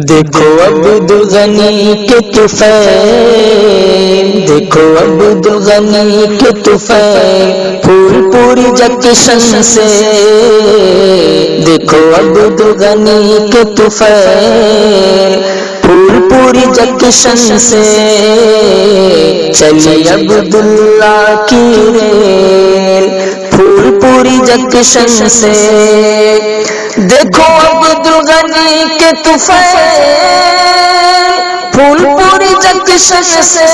دیکھو عبد غنی کے طفیل، دیکھو عبد غنی کے طفیل، پھول پوری جنکشن سے، دیکھو عبد غنی کے طفیل، پھول پوری جنکشن سے، چلی عبداللہ کی ریل، پھول پوری جنکشن سے، دیکھو عبد الغنی کے طفیل، پھول پوری جنکشن سے،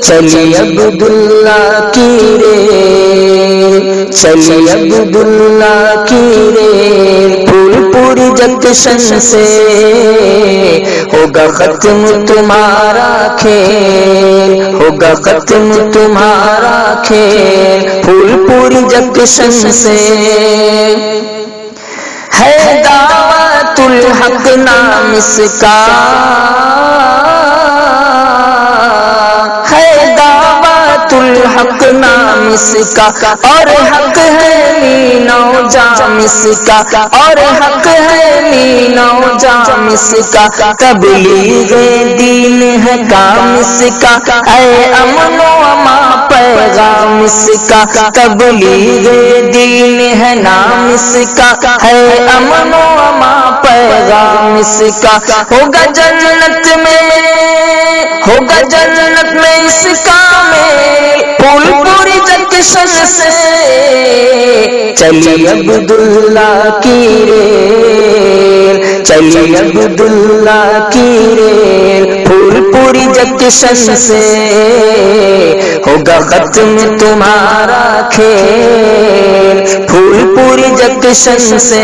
چلی عبداللہ کی ریل، چلی عبداللہ کی ریل، پھول پوری جنکشن سے، ہوگا ختم تمہارا کھیل، ہوگا ختم تمہارا کھیل، پھول پوری جنکشن سے، ہے دعوت الحق نام اس کا، ہے دعوت الحق نام اس کا، اور حق ہے مین و جام اس کا، اور حق ہے مین و جام اس کا، تبلیغ دین ہے کام اس کا، اے امن و امان پیغام اس کا، تبلیغ دین ہے نام اس کا، ہے امن و امان پیغام اس کا، ہوگا جنت میں، ہوگا جنت میں اس کا میل، پھول پوری جنکشن سے، چلی عبداللہ کی ریل، چلی عبداللہ کی ریل، پھول پوری جنکشن سے، ہوگا ختم تمہارا کھیل، پھول پوری جنکشن سے،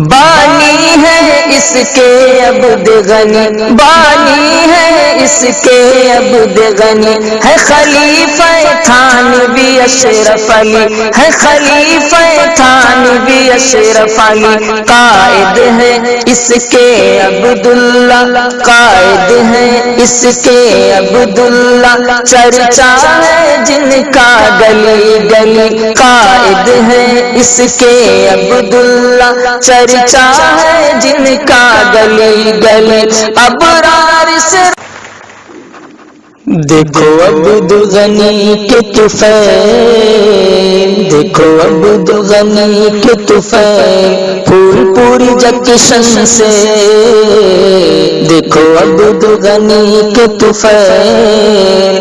بانی ہے اس کے عبد غنی، بانی ہے اس کے عبد غنی، ہے خلیفہ تھانوی اشرف علی، ہے خلیفہ تھانوی اشرف علی، قائد ہے اس کے عبداللہ، قائد ہے اس کے عبداللہ، چرچا ہے جن کا گلی گلی، قائد ہے اس کے عبداللہ، چرچا ہے جن کا گلی گلی، ابرار سے، دیکھو عبد غنی کے طفیل، دیکھو عبد غنی کے طفیل، پھول پوری جنکشن سے، دیکھو عبد غنی کے طفیل،